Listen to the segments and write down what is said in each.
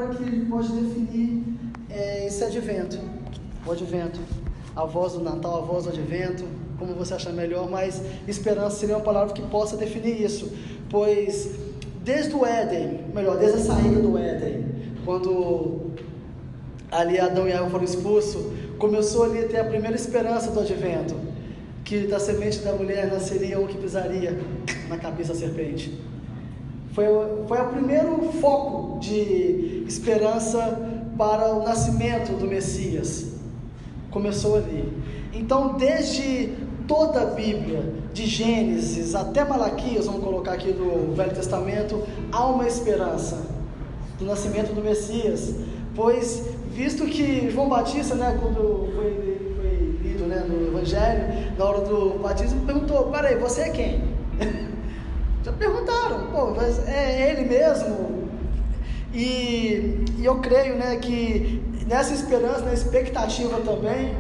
palavra que pode definir esse advento. O advento, a voz do Natal, a voz do advento, como você achar melhor, mas esperança seria uma palavra que possa definir isso, pois desde o Éden, desde a saída do Éden, quando ali Adão e Eva foram expulsos, começou ali a ter a primeira esperança do advento, que da semente da mulher nasceria um que pisaria na cabeça da serpente. Foi o primeiro foco de esperança para o nascimento do Messias. Começou ali. Então, desde toda a Bíblia, de Gênesis até Malaquias, vamos colocar aqui do Velho Testamento, há uma esperança do nascimento do Messias, pois, visto que João Batista, quando foi lido no Evangelho, na hora do batismo, perguntou: peraí, você é quem? Já perguntaram, mas é ele mesmo? E eu creio que nessa esperança, na expectativa também,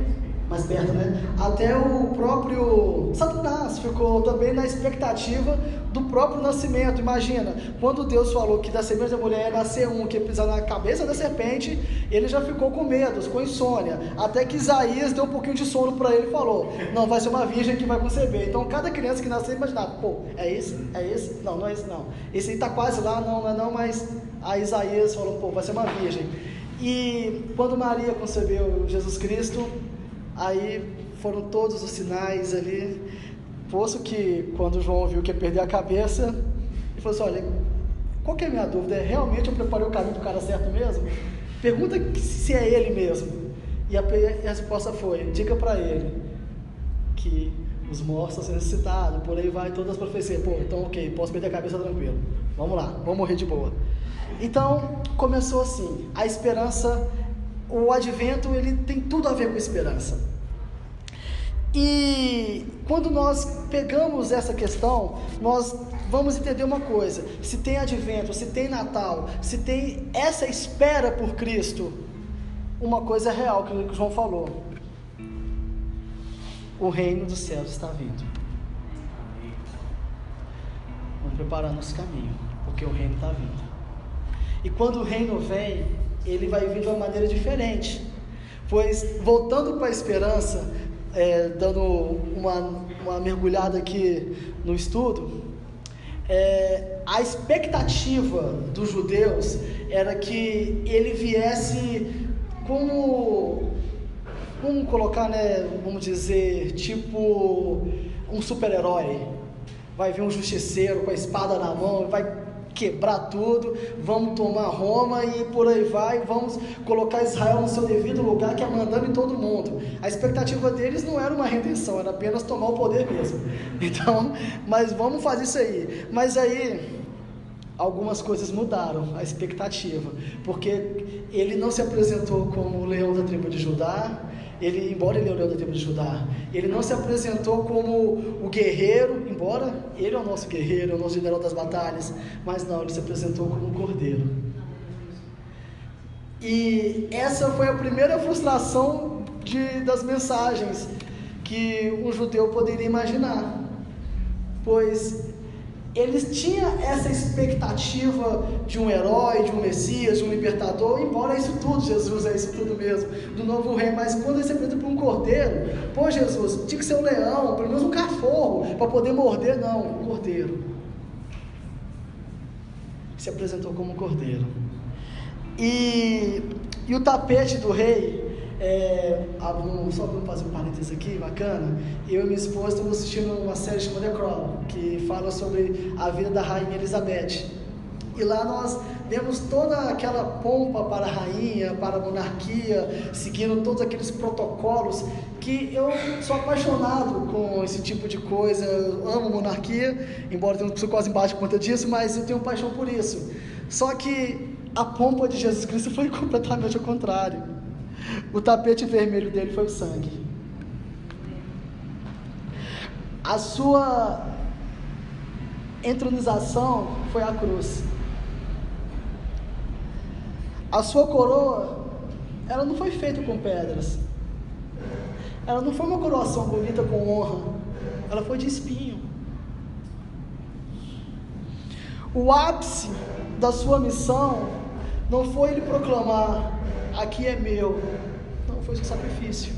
mais perto, até o próprio Satanás ficou também na expectativa do próprio nascimento. Imagina, quando Deus falou que da semente da mulher ia nascer um que ia pisar na cabeça da serpente, ele já ficou com medo, com insônia, até que Isaías deu um pouquinho de sono para ele e falou: não, vai ser uma virgem que vai conceber. Então cada criança que nascer imaginava: é esse? Não, não é esse não, esse aí está quase lá, não, mas aí Isaías falou: vai ser uma virgem. E quando Maria concebeu Jesus Cristo, aí foram todos os sinais ali, posto que quando João viu que ia perder a cabeça, ele falou assim: olha, qual que é a minha dúvida? Realmente eu preparei o caminho para o cara certo mesmo? Pergunta se é ele mesmo. E a resposta foi: diga para ele que os mortos estão sendo ressuscitados, por aí vai todas as profecias. Então ok, posso perder a cabeça tranquilo, vamos lá, vamos morrer de boa. Então começou assim, a esperança. O advento, ele tem tudo a ver com esperança. E quando nós pegamos essa questão, nós vamos entender uma coisa: se tem advento, se tem Natal, se tem essa espera por Cristo, uma coisa é real, que o João falou: o reino dos céus está vindo. Vamos preparar nosso caminho, porque o reino está vindo. E quando o reino vem, ele vai vir de uma maneira diferente, pois, voltando para a esperança, dando uma mergulhada aqui no estudo, a expectativa dos judeus era que ele viesse como, vamos colocar, vamos dizer, tipo um super-herói. Vai vir um justiceiro com a espada na mão, vai quebrar tudo, vamos tomar Roma e por aí vai, vamos colocar Israel no seu devido lugar, que é mandando em todo mundo. A expectativa deles não era uma redenção, era apenas tomar o poder mesmo. Então, mas vamos fazer isso aí. Mas aí, algumas coisas mudaram a expectativa, porque ele não se apresentou como o leão da tribo de Judá. Embora ele é o leão da tribo de Judá, ele não se apresentou como o guerreiro, embora ele é o nosso guerreiro, é o nosso general das batalhas, mas não, ele se apresentou como um cordeiro. E essa foi a primeira frustração das mensagens que um judeu poderia imaginar, pois eles tinham essa expectativa de um herói, de um Messias, de um libertador, embora isso tudo, Jesus é isso tudo mesmo, do novo rei, mas quando ele se apresenta para um cordeiro, Jesus, tinha que ser um leão, pelo menos um cachorro, para poder morder, não, um cordeiro. Se apresentou como um cordeiro. E o tapete do rei, só para fazer um parênteses aqui, bacana, eu e minha esposa estamos assistindo uma série chamada The Crown, que fala sobre a vida da rainha Elizabeth, e lá nós vemos toda aquela pompa para a rainha, para a monarquia, seguindo todos aqueles protocolos, que eu sou apaixonado com esse tipo de coisa. Eu amo monarquia, embora eu não sou quase embaixo por conta disso, mas eu tenho paixão por isso. Só que a pompa de Jesus Cristo foi completamente ao contrário. O tapete vermelho dele foi o sangue. A sua entronização foi a cruz. A sua coroa, ela não foi feita com pedras. Ela não foi uma coroação bonita com honra. Ela foi de espinho. O ápice da sua missão Não foi ele proclamar, aqui é meu. Não, foi o seu sacrifício.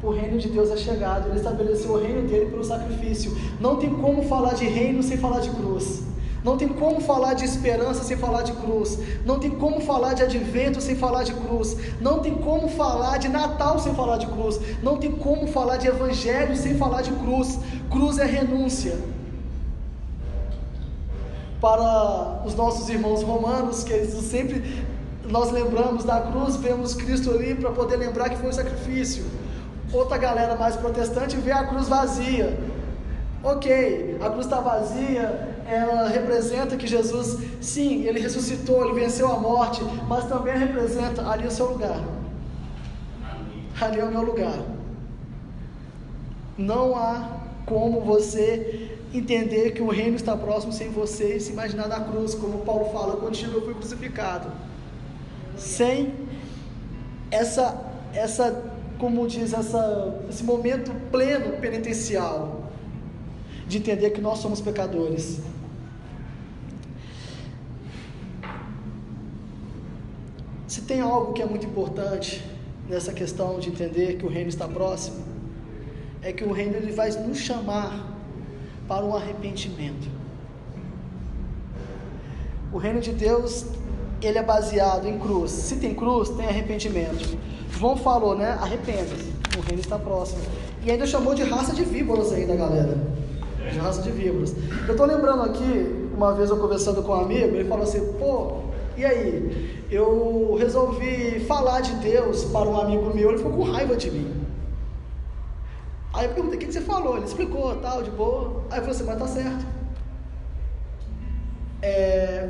O reino de Deus é chegado, ele estabeleceu o reino dele pelo sacrifício. Não tem como falar de reino sem falar de cruz. Não tem como falar de esperança sem falar de cruz. Não tem como falar de advento sem falar de cruz. Não tem como falar de Natal sem falar de cruz. Não tem como falar de evangelho sem falar de cruz. Cruz é renúncia. Para os nossos irmãos romanos, que eles sempre, nós lembramos da cruz, vemos Cristo ali para poder lembrar que foi um sacrifício. Outra galera mais protestante vê a cruz vazia. Ok, a cruz está vazia, ela representa que Jesus, sim, ele ressuscitou, ele venceu a morte, mas também representa, ali é o seu lugar. Ali é o meu lugar. Não há como você entender que o reino está próximo sem você se imaginar na cruz, como Paulo fala, contigo eu fui crucificado. Sem como diz, esse momento pleno penitencial, de entender que nós somos pecadores. Se tem algo que é muito importante nessa questão de entender que o reino está próximo, é que o reino ele vai nos chamar para um arrependimento. O reino de Deus, ele é baseado em cruz. Se tem cruz, tem arrependimento. João falou, né? Arrependa-se, o reino está próximo. E ainda chamou de raça de víboras ainda, galera. De raça de víboras. Eu estou lembrando aqui, uma vez eu conversando com um amigo, ele falou assim, pô, e aí? Eu resolvi falar de Deus para um amigo meu, ele ficou com raiva de mim. Aí eu perguntei, o que você falou? Ele explicou, tal, de boa. Aí eu falei assim, mas tá certo.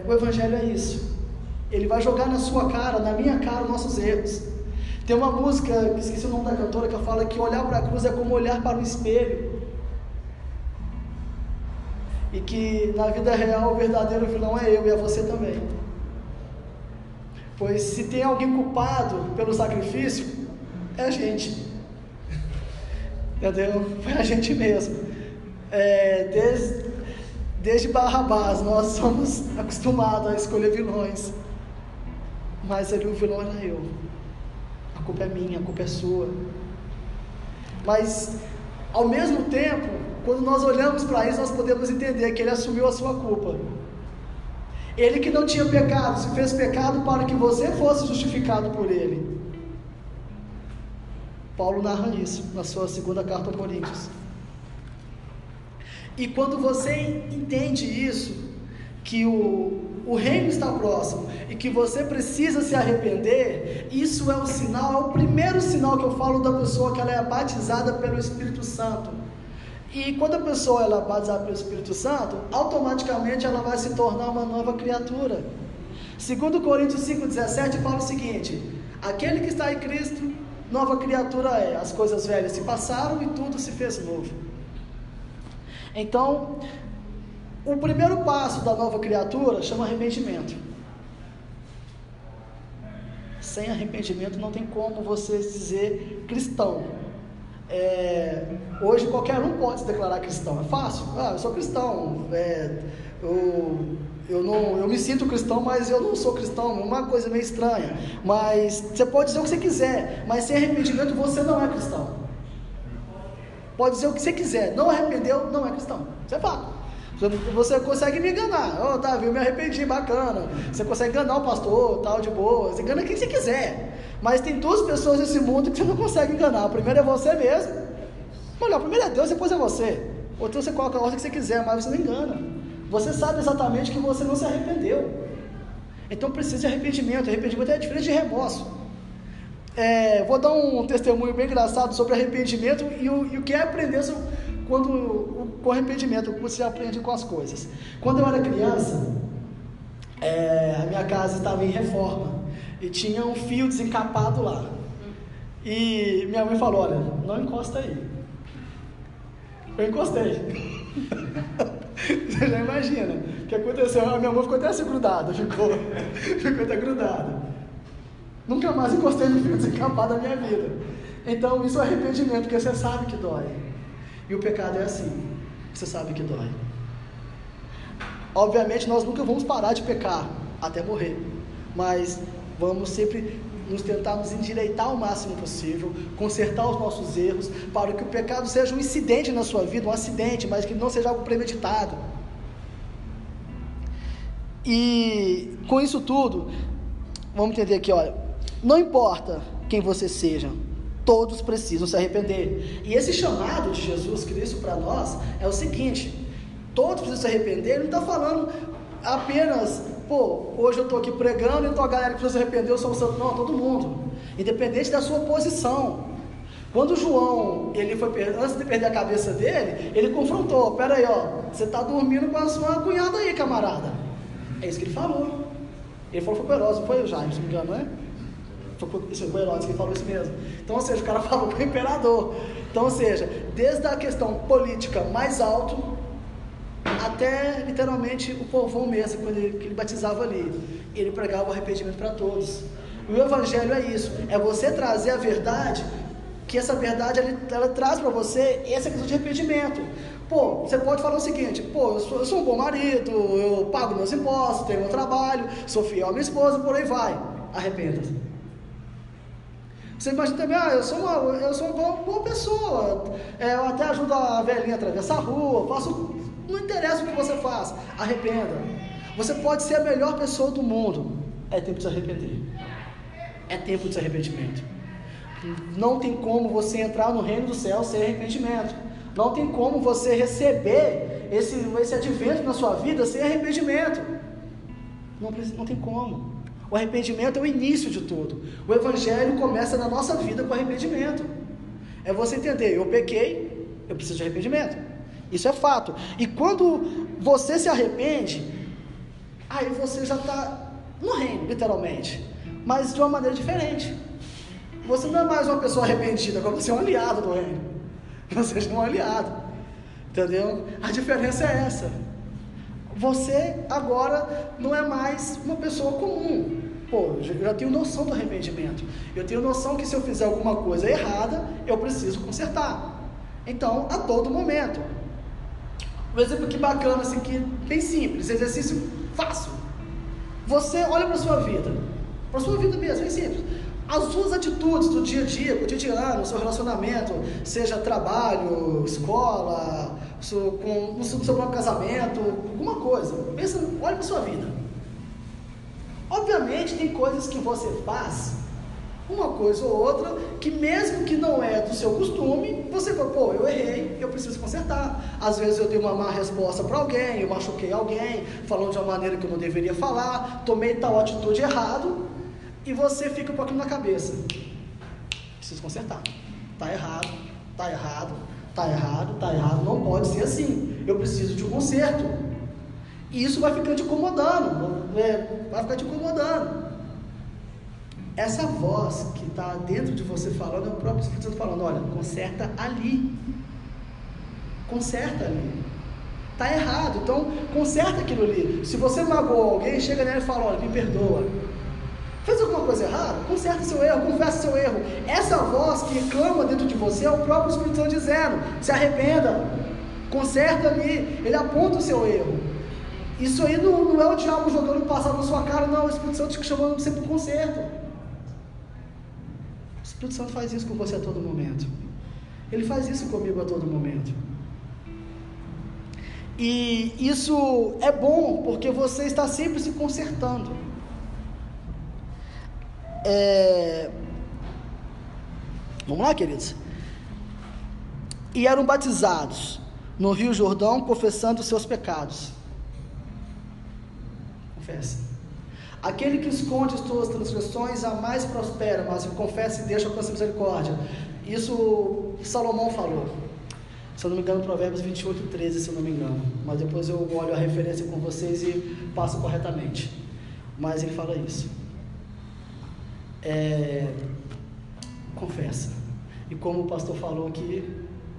O evangelho é isso. Ele vai jogar na sua cara, na minha cara, os nossos erros. Tem uma música, esqueci o nome da cantora, que fala que olhar para a cruz é como olhar para um espelho. E que na vida real o verdadeiro vilão é eu e é você também. Pois se tem alguém culpado pelo sacrifício, é a gente. Entendeu? Foi a gente mesmo. Desde Barrabás nós somos acostumados a escolher vilões. Mas ali o vilão era eu. A culpa é minha, a culpa é sua. Mas ao mesmo tempo, quando nós olhamos para isso, nós podemos entender que ele assumiu a sua culpa. Ele que não tinha pecado, se fez pecado para que você fosse justificado por ele. Paulo narra isso na sua segunda carta aos Coríntios. E quando você entende isso, que o reino está próximo e que você precisa se arrepender, isso é o sinal, é o primeiro sinal que eu falo da pessoa que ela é batizada pelo Espírito Santo. E quando a pessoa ela é batizada pelo Espírito Santo, automaticamente ela vai se tornar uma nova criatura. 2 Coríntios 5,17 fala o seguinte: aquele que está em Cristo, nova criatura é, as coisas velhas se passaram e tudo se fez novo. Então, o primeiro passo da nova criatura chama arrependimento. Sem arrependimento não tem como você dizer cristão. Hoje qualquer um pode se declarar cristão, é fácil. Eu sou cristão, eu me sinto cristão, mas eu não sou cristão, é uma coisa meio estranha. Mas você pode dizer o que você quiser, mas sem arrependimento você não é cristão. Pode dizer o que você quiser, não arrependeu, não é cristão. Isso é fato. Você consegue me enganar, Davi, eu me arrependi, bacana. Você consegue enganar o pastor, tal, de boa. Você engana quem você quiser. Mas tem duas pessoas nesse mundo que você não consegue enganar. A primeira é você mesmo. Olha, a primeira é Deus, depois é você. Ou então você coloca a ordem que você quiser, mas você não engana. Você sabe exatamente que você não se arrependeu. Então precisa de arrependimento. Arrependimento é diferente de remorso. Vou dar um testemunho bem engraçado sobre arrependimento e o que é aprender com arrependimento, o que você aprende com as coisas. Quando eu era criança, a minha casa estava em reforma e tinha um fio desencapado lá. E minha mãe falou: olha, não encosta aí. Eu encostei. Você já imagina o que aconteceu? A minha mão ficou até assim grudada, ficou até grudada. Nunca mais encostei no fio desencapado da minha vida. Então isso é arrependimento, porque você sabe que dói. E o pecado é assim, você sabe que dói. Obviamente nós nunca vamos parar de pecar até morrer, mas vamos sempre tentar nos endireitar o máximo possível, consertar os nossos erros, para que o pecado seja um incidente na sua vida, um acidente, mas que não seja algo premeditado. E com isso tudo, vamos entender aqui, olha, não importa quem você seja, todos precisam se arrepender. E esse chamado de Jesus Cristo para nós é o seguinte: todos precisam se arrepender. Ele não está falando apenas, hoje eu estou aqui pregando, então a galera que precisa se arrepender, eu sou o santo. Não, todo mundo, independente da sua posição. Quando João, antes de perder a cabeça dele, ele confrontou: pera aí, você está dormindo com a sua cunhada aí, camarada. É isso que ele falou. Ele falou que foi com Herodes, não foi o Jaime, se não me engano, não é? Foi com Herodes que ele falou isso mesmo. Então, ou seja, o cara falou com o imperador. Então, ou seja, desde a questão política mais alto, até literalmente o povão mesmo, quando ele batizava ali, ele pregava o arrependimento para todos. E o evangelho é isso, é você trazer a verdade, que essa verdade ela traz para você essa questão de arrependimento. Você pode falar o seguinte: eu sou um bom marido, eu pago meus impostos, tenho meu trabalho, sou fiel à minha esposa, por aí vai. Arrependa-se. Você imagina também: eu sou uma boa pessoa, eu até ajudo a velhinha a atravessar a rua, não interessa o que você faz, arrependa. Você pode ser a melhor pessoa do mundo, é tempo de se arrepender, é tempo de arrependimento. Não tem como você entrar no reino do céu sem arrependimento, não tem como você receber esse advento na sua vida sem arrependimento, não tem como. O arrependimento é o início de tudo. O evangelho começa na nossa vida com arrependimento. É você entender: eu pequei, eu preciso de arrependimento. Isso é fato. E quando você se arrepende, aí você já está no reino, literalmente, mas de uma maneira diferente. Você não é mais uma pessoa arrependida, agora você é um aliado do reino. Você é um aliado, entendeu? A diferença é essa. Você agora não é mais uma pessoa comum. Eu já tenho noção do arrependimento. Eu tenho noção que se eu fizer alguma coisa errada, eu preciso consertar. Então, a todo momento. Um exemplo que bacana, assim, que bem simples, exercício fácil. Você olha para a sua vida mesmo, bem simples. As suas atitudes do dia a dia, cotidiano, o seu relacionamento, seja trabalho, escola, no seu próprio casamento, alguma coisa. Pensa, olha para a sua vida. Obviamente tem coisas que você faz, uma coisa ou outra, que mesmo que não é do seu costume, você fala: eu errei, eu preciso consertar. Às vezes eu dei uma má resposta para alguém, eu machuquei alguém, falando de uma maneira que eu não deveria falar, tomei tal atitude errado, e você fica com aquilo na cabeça: preciso consertar, está errado, está errado, está errado, está errado, não pode ser assim, eu preciso de um conserto. E isso vai ficando te incomodando, vai ficar te incomodando. Essa voz que está dentro de você falando, é o próprio Espírito Santo falando: olha, conserta ali, está errado, então conserta aquilo ali. Se você magoou alguém, chega nele e fala: olha, me perdoa. Fez alguma coisa errada? Conserta seu erro, confessa seu erro. Essa voz que clama dentro de você é o próprio Espírito Santo dizendo: se arrependa, conserta ali. Ele aponta o seu erro. Isso aí não é o diabo jogando o passado na sua cara, não. O Espírito Santo te chamando sempre para o conserto. O Espírito Santo faz isso com você a todo momento. Ele faz isso comigo a todo momento. E isso é bom, porque você está sempre se consertando. Vamos lá, queridos? E eram batizados no Rio Jordão, confessando os seus pecados. Confessa. Aquele que esconde as suas transgressões jamais prospera, mas confessa e deixa alcançar misericórdia. Isso Salomão falou. Se eu não me engano, Provérbios 28:13, se eu não me engano. Mas depois eu olho a referência com vocês e passo corretamente. Mas ele fala isso. Confessa. E como o pastor falou aqui,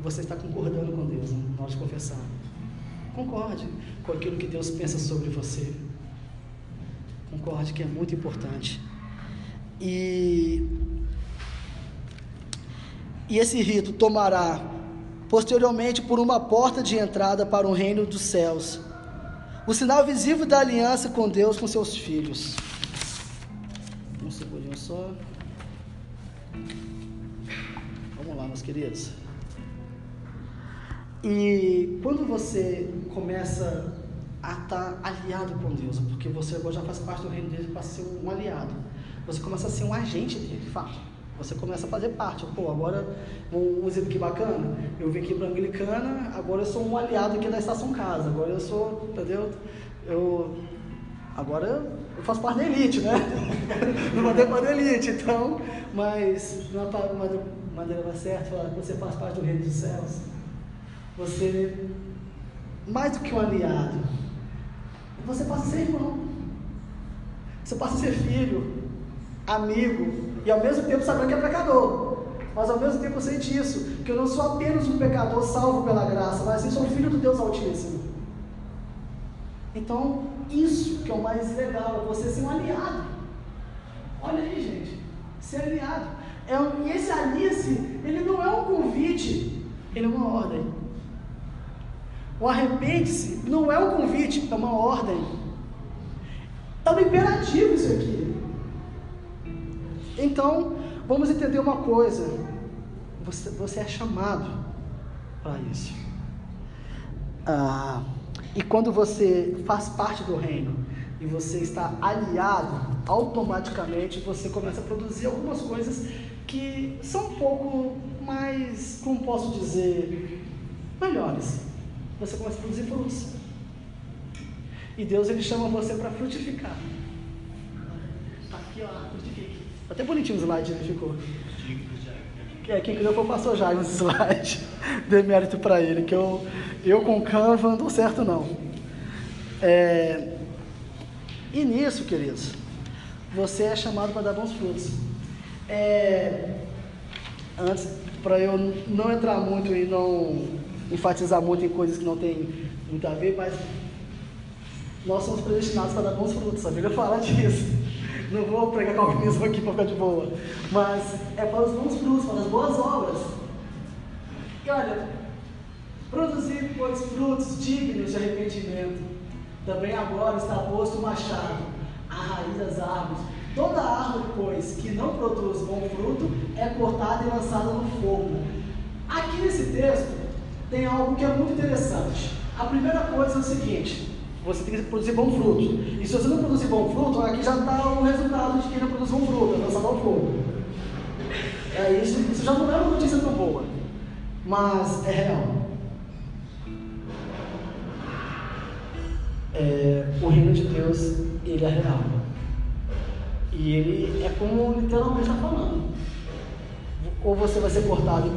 você está concordando com Deus na hora de confessar. Concorde com aquilo que Deus pensa sobre você. Concorde, que é muito importante. E esse rito tomará posteriormente por uma porta de entrada para o reino dos céus, O sinal visível da aliança com Deus, com seus filhos. Um segundinho só. Vamos lá, meus queridos. E quando você começa a estar aliado com Deus, porque você agora já faz parte do reino dele para ser um aliado, você começa a ser um agente dele, de fato. Você começa a fazer parte. Pô, agora, um exemplo que bacana, eu vim aqui para a Anglicana, agora eu sou um aliado aqui da Estação Casa, agora eu sou, entendeu? Agora eu faço parte da elite, né? Não mandei para a elite, então, mas de uma maneira mais certa, falar que você faz parte do reino dos céus. Você, mais do que um aliado, você passa a ser irmão, você passa a ser filho, amigo, e ao mesmo tempo sabendo que é pecador, mas ao mesmo tempo sente isso, que eu não sou apenas um pecador salvo pela graça, mas eu sou filho do Deus Altíssimo. Então, isso que é o mais legal, é você ser um aliado. Olha aí, gente, ser aliado. E esse alice, ele não é um convite, ele é uma ordem. O arrepende-se não é um convite, é uma ordem. Está no imperativo isso aqui. Então, vamos entender uma coisa. Você é chamado para isso. E quando você faz parte do reino e você está aliado, automaticamente você começa a produzir algumas coisas que são um pouco mais, como posso dizer, melhores. Você começa a produzir frutos. E Deus, ele chama você para frutificar. Está aqui, ó, frutifique. Tá até bonitinho o slide, né? Ficou. Quem criou foi o pastor Jair nesse slide. Dê mérito para ele, que eu com Canva não dou certo não. E nisso, queridos, você é chamado para dar bons frutos. Antes, para eu não entrar muito e não enfatizar muito em coisas que não tem muito a ver, mas nós somos predestinados para dar bons frutos, a Bíblia fala disso. Não vou pregar calvinismo aqui para ficar de boa, mas é para os bons frutos, para as boas obras. E olha, produzir, pois, frutos dignos de arrependimento. Também agora está posto o machado, a raiz das árvores. Toda árvore, pois, que não produz bom fruto, é cortada e lançada no fogo. Aqui nesse texto, tem algo que é muito interessante. A primeira coisa é o seguinte: você tem que produzir bom fruto. E se você não produzir bom fruto, aqui já está o resultado de quem não produz bom fruto, é lançado ao fogo. Isso já não é uma notícia tão boa, mas é real. O reino de Deus, ele é real. E ele é como literalmente está falando. Ou você vai ser cortado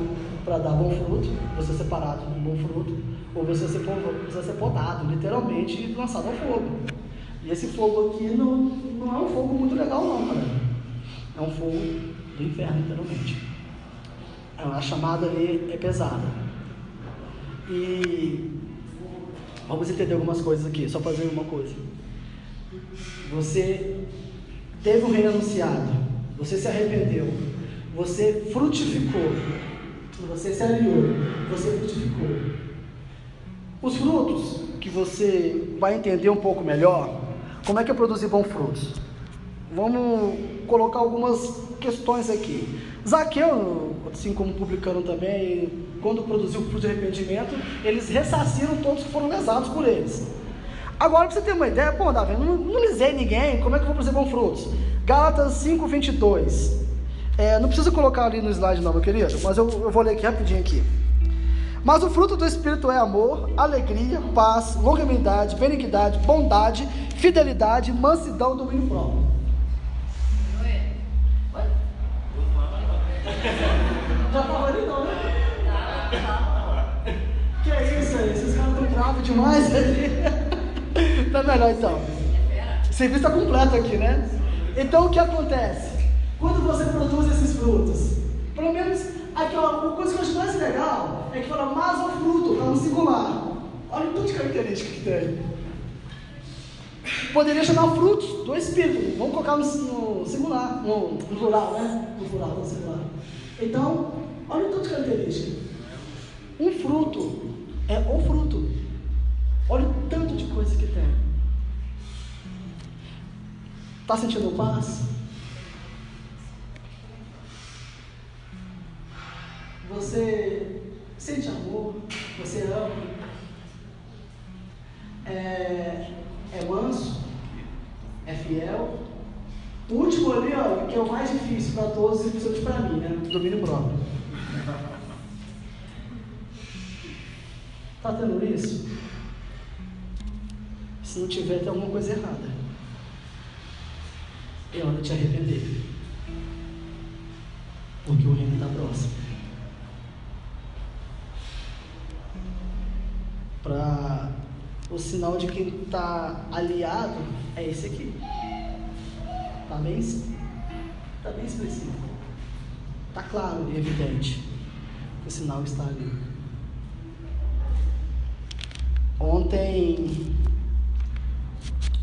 para dar bom fruto, você ser separado de um bom fruto, ou você vai ser podado, literalmente, e lançado ao fogo. E esse fogo aqui não é um fogo muito legal não, cara. É um fogo do inferno, literalmente. A chamada ali é pesada. E vamos entender algumas coisas aqui, só fazer uma coisa. Você teve um reino anunciado, você se arrependeu, você frutificou, você se aliou, você frutificou. Os frutos que você vai entender um pouco melhor, como é que é produzir bons frutos? Vamos colocar algumas questões aqui. Zaqueu, assim como publicano também, quando produziu o fruto de arrependimento, eles ressarciram todos que foram lesados por eles. Agora, para você ter uma ideia, pô, Davi, não lisei ninguém, como é que eu vou produzir bons frutos? Gálatas 5:22. Não precisa colocar ali no slide não, meu querido, mas eu vou ler aqui rapidinho aqui. Mas o fruto do Espírito é amor, alegria, paz, longanimidade, benignidade, bondade, fidelidade, mansidão, domínio próprio. Já estava ali não, né? Que é isso aí? Esses caras estão bravos demais ali. Tá melhor então. O serviço está completo aqui, né? Então o que acontece? Quando você produz esses frutos, pelo menos aqui, ó, uma coisa que eu acho mais legal é que fala mas o fruto, tá no singular. Olha tudo de característica que tem. Poderia chamar frutos do Espírito. Vamos colocar no singular, no plural, né? No plural, no singular. Então, olha tudo de característica. Um fruto é o fruto. Olha o tanto de coisa que tem. Está sentindo paz? Você sente amor? Você ama? É manso? É fiel? O último ali, ó, que é o mais difícil para todos e principalmente para mim, né? Domínio próprio. Está tendo isso? Se não tiver, tem alguma coisa errada. É hora de te arrepender. Porque o reino está próximo. O sinal de quem está aliado é esse aqui. Está bem expressivo. Está claro e evidente que o sinal está ali. Ontem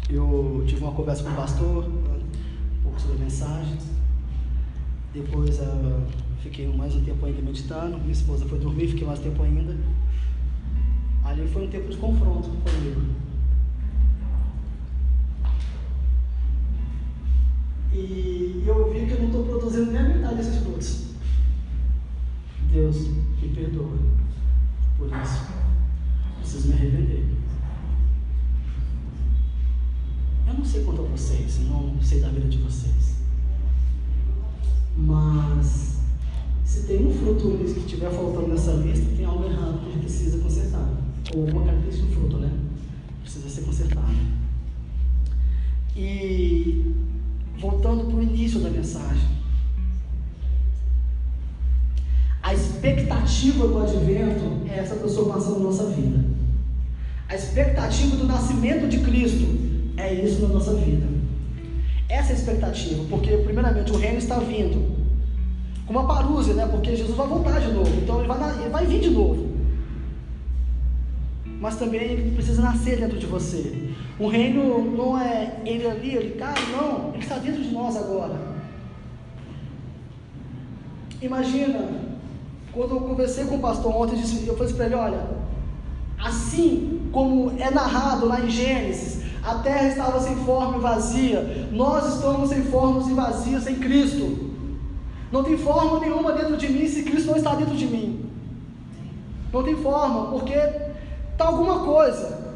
eu tive uma conversa com o pastor, um pouco sobre a mensagem. Depois fiquei mais um tempo ainda meditando. Minha esposa foi dormir, fiquei mais tempo ainda. Ali foi um tempo de confronto comigo. E eu vi que eu não estou produzindo nem a metade desses frutos. Deus me perdoa por isso. Preciso me arrepender. Eu não sei quanto a vocês, não sei da vida de vocês. Mas se tem um fruto que estiver faltando nessa lista, tem algo errado que a gente precisa consertar. Ou uma característica do fruto, né? Precisa ser consertado. E voltando para o início da mensagem, a expectativa do advento é essa transformação na nossa vida. A expectativa do nascimento de Cristo é isso na nossa vida. Essa é a expectativa, porque primeiramente o reino está vindo com uma parúzia, né? Porque Jesus vai voltar de novo, então ele vai vir de novo. Mas também ele precisa nascer dentro de você. O reino não é ele ali, ele cá, não, ele está dentro de nós agora. Imagina, quando eu conversei com o pastor ontem, eu falei para ele, olha, assim como é narrado lá em Gênesis, a terra estava sem forma e vazia, nós estamos sem formas e vazias sem Cristo. Não tem forma nenhuma dentro de mim se Cristo não está dentro de mim. Não tem forma, porque está alguma coisa.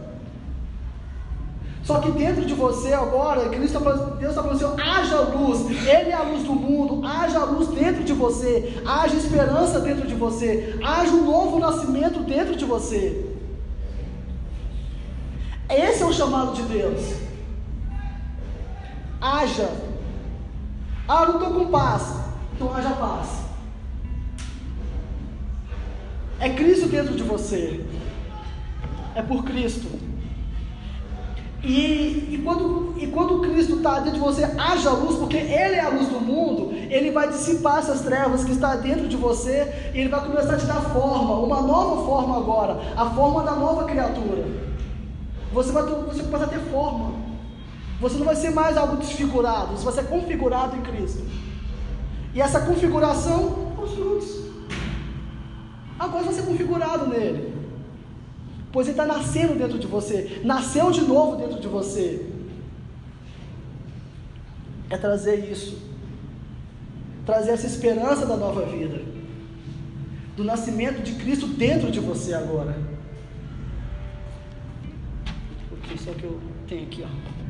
Só que dentro de você agora, Deus está falando assim, haja luz, Ele é a luz do mundo, haja luz dentro de você, haja esperança dentro de você, haja um novo nascimento dentro de você. Esse é o chamado de Deus. Haja. Não estou com paz, então haja paz. É Cristo dentro de você. É por Cristo. E quando Cristo está dentro de você, haja luz, porque Ele é a luz do mundo, Ele vai dissipar essas trevas que está dentro de você, e Ele vai começar a te dar forma, uma nova forma agora, a forma da nova criatura. Você começa a ter forma. Você não vai ser mais algo desfigurado, você vai ser configurado em Cristo. E essa configuração, os frutos. Agora você vai ser configurado nele. Pois ele está nascendo dentro de você, nasceu de novo dentro de você. É trazer isso, trazer essa esperança da nova vida, do nascimento de Cristo dentro de você agora. Porque só que eu tenho aqui, ó.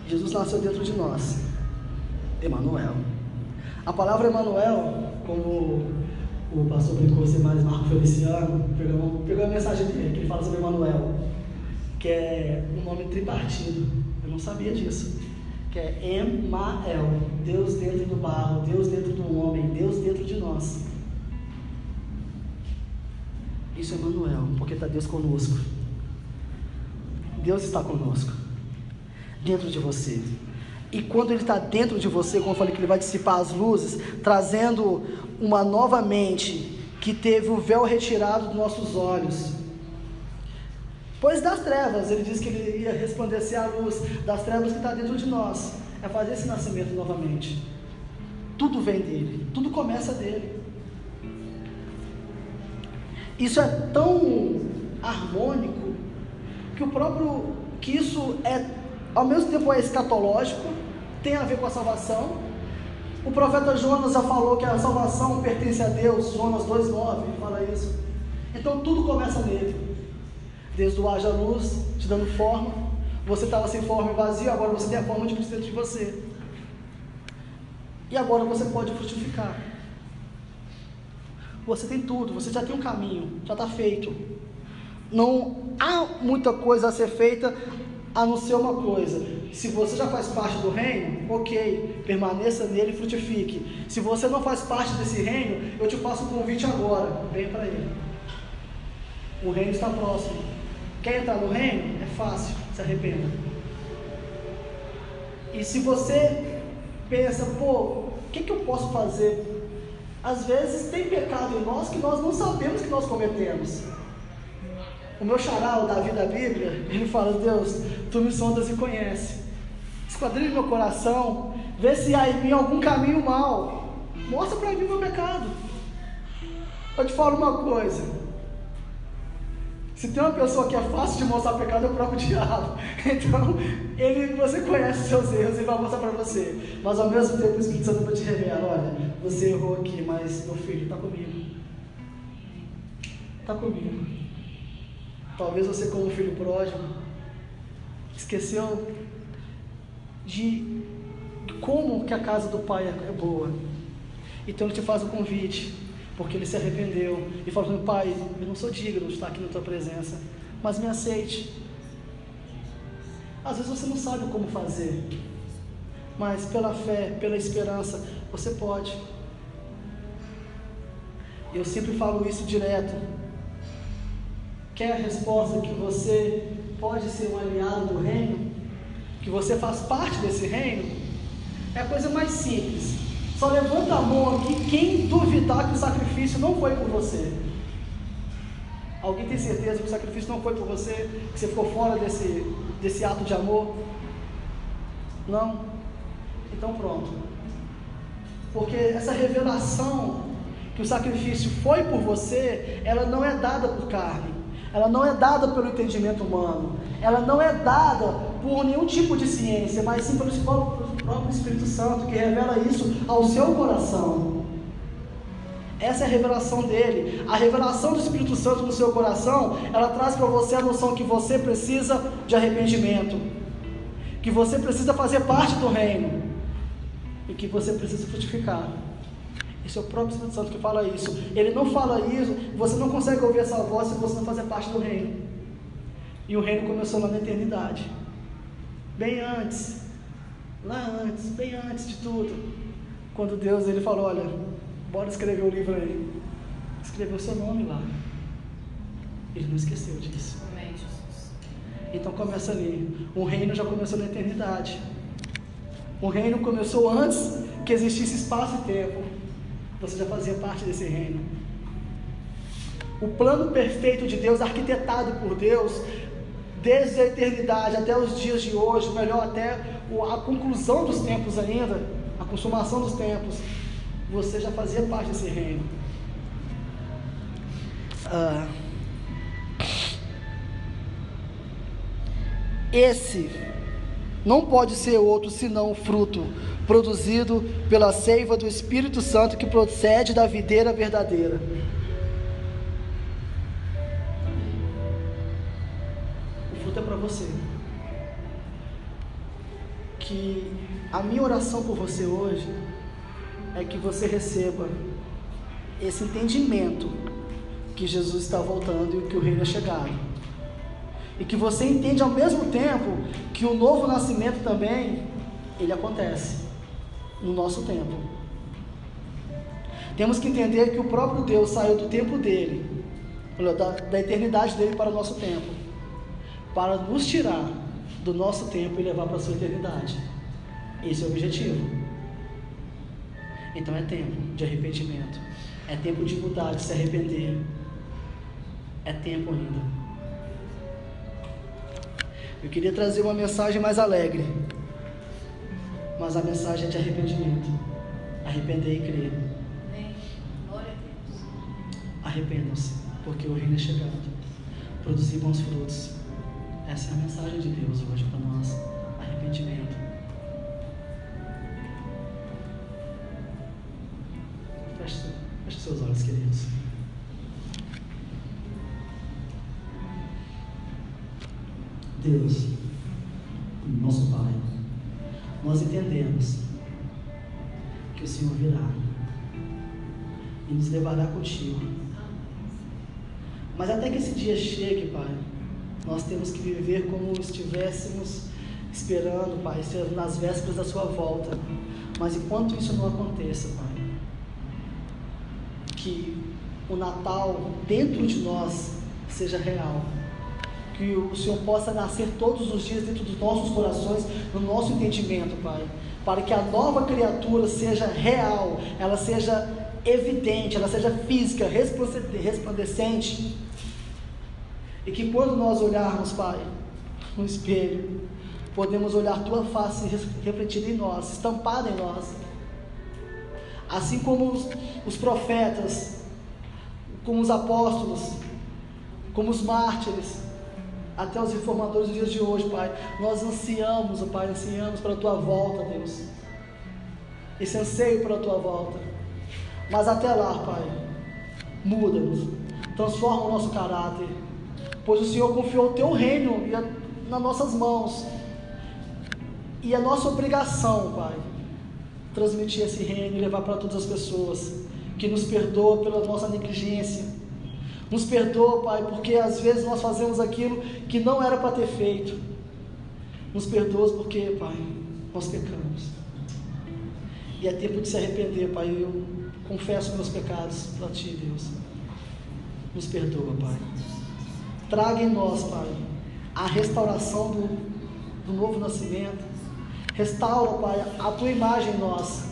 Jesus nasceu dentro de nós. Emanuel. A palavra Emanuel, como o pastor brincou, mais Marco Feliciano, pegou a mensagem dele, que ele fala sobre Emanuel, que é um nome tripartido. Eu não sabia disso. Que é Emael, Deus dentro do barro, Deus dentro do homem, Deus dentro de nós. Isso é Emanuel, porque está Deus conosco. Deus está conosco. Dentro de você. E quando Ele está dentro de você, como eu falei que Ele vai dissipar as luzes, trazendo uma nova mente que teve o véu retirado dos nossos olhos. Pois das trevas, Ele disse que Ele ia resplandecer a luz das trevas que está dentro de nós. é fazer esse nascimento novamente. Tudo vem dele, tudo começa dele. Isso é tão harmônico que isso é, ao mesmo tempo, é escatológico, tem a ver com a salvação. O profeta Jonas já falou que a salvação pertence a Deus, Jonas 2,9 fala isso. Então tudo começa nele. Desde o haja luz, te dando forma. Você estava sem forma e vazio, agora você tem a forma de Cristo dentro de você. E agora você pode frutificar. Você tem tudo, você já tem um caminho, já está feito. Não há muita coisa a ser feita, a não ser uma coisa. Se você já faz parte do reino, ok, permaneça nele e frutifique. Se você não faz parte desse reino, eu te faço um convite agora, venha para ele. O reino está próximo. Quer entrar no reino? É fácil, se arrependa. E se você pensa, o que eu posso fazer? Às vezes tem pecado em nós que nós não sabemos que nós cometemos. O meu xará, o Davi da Bíblia, ele fala: Deus, tu me sondas e conhece. Esquadrilha meu coração, vê se há em mim algum caminho mau. Mostra para mim o meu pecado. Eu te falo uma coisa. Se tem uma pessoa que é fácil de mostrar pecado, é o próprio diabo. Então, você conhece os seus erros e vai mostrar para você. Mas ao mesmo tempo o Espírito Santo vai te revelar: olha, você errou aqui, mas meu filho está comigo. Está comigo. Talvez você, como filho pródigo, esqueceu de como que a casa do pai é boa. Então ele te faz um convite, porque ele se arrependeu e falou: pai, eu não sou digno de estar aqui na tua presença, mas me aceite. Às vezes você não sabe como fazer, mas pela fé, pela esperança, você pode. Eu sempre falo isso direto. Quer a resposta que você pode ser um aliado do reino, que você faz parte desse reino? É a coisa mais simples. Só levanta a mão aqui quem duvidar que o sacrifício não foi por você. Alguém tem certeza que o sacrifício não foi por você? Que você ficou fora desse ato de amor? Não? Então pronto. Porque essa revelação que o sacrifício foi por você, ela não é dada por carne. Ela não é dada pelo entendimento humano. Ela não é dada por nenhum tipo de ciência, mas sim pelo próprio Espírito Santo, que revela isso ao seu coração. Essa é a revelação dele. A revelação do Espírito Santo no seu coração, ela traz para você a noção que você precisa de arrependimento, que você precisa fazer parte do reino e que você precisa frutificar. Esse é o próprio Espírito Santo que fala isso. Ele não fala isso, você não consegue ouvir essa voz se você não fazer parte do reino. E o reino começou lá na eternidade, bem antes, bem antes de tudo, quando Deus ele falou: olha, bora escrever o livro aí. Escreveu seu nome lá. Ele não esqueceu disso. Amém, Jesus. Então começa ali. O reino já começou na eternidade. O reino começou antes que existisse espaço e tempo. Você já fazia parte desse reino. O plano perfeito de Deus, arquitetado por Deus, desde a eternidade até os dias de hoje, melhor, até a conclusão dos tempos ainda, a consumação dos tempos, você já fazia parte desse reino. Esse não pode ser outro senão o fruto produzido pela seiva do Espírito Santo que procede da videira verdadeira. O fruto é para você. Que a minha oração por você hoje é que você receba esse entendimento que Jesus está voltando e que o reino é chegado. E que você entende ao mesmo tempo que o novo nascimento também, ele acontece no nosso tempo. Temos que entender que o próprio Deus saiu do tempo dele, da eternidade dele para o nosso tempo, para nos tirar do nosso tempo e levar para a sua eternidade. Esse é o objetivo. Então é tempo de arrependimento, é tempo de mudar, de se arrepender, é tempo ainda. Eu queria trazer uma mensagem mais alegre, mas a mensagem é de arrependimento. Arrepender e crer. Glória a Deus. Arrependam-se, porque o reino é chegado. Produzir bons frutos. Essa é a mensagem de Deus hoje para nós. Arrependimento. Feche seus olhos, queridos. Deus, nosso Pai, nós entendemos que o Senhor virá e nos levará contigo. Mas até que esse dia chegue, Pai, nós temos que viver como estivéssemos esperando, Pai, nas vésperas da sua volta. Mas enquanto isso não aconteça, Pai, que o Natal dentro de nós seja real. Que o Senhor possa nascer todos os dias dentro dos nossos corações, no nosso entendimento, Pai. Para que a nova criatura seja real, ela seja evidente, ela seja física, resplandecente. E que quando nós olharmos, Pai, no espelho, podemos olhar Tua face refletida em nós, estampada em nós. Assim como os profetas, como os apóstolos, como os mártires, até os reformadores dos dias de hoje, Pai, nós ansiamos, Pai, ansiamos para a Tua volta, Deus. Esse anseio para a Tua volta. Mas até lá, Pai, muda-nos, transforma o nosso caráter, pois o Senhor confiou o Teu reino nas nossas mãos, e é nossa obrigação, Pai, transmitir esse reino e levar para todas as pessoas. Que nos perdoa pela nossa negligência, nos perdoa, Pai, porque às vezes nós fazemos aquilo que não era para ter feito. Nos perdoa porque, Pai, nós pecamos, e é tempo de se arrepender, Pai. Eu confesso meus pecados para Ti, Deus. Nos perdoa, Pai. Traga em nós, Pai, a restauração do novo nascimento. Restaura, Pai, a Tua imagem em nós,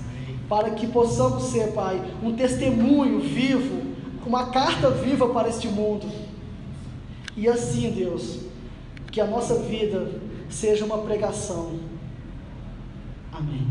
para que possamos ser, Pai, um testemunho vivo, uma carta viva para este mundo. E assim, Deus, que a nossa vida seja uma pregação. Amém.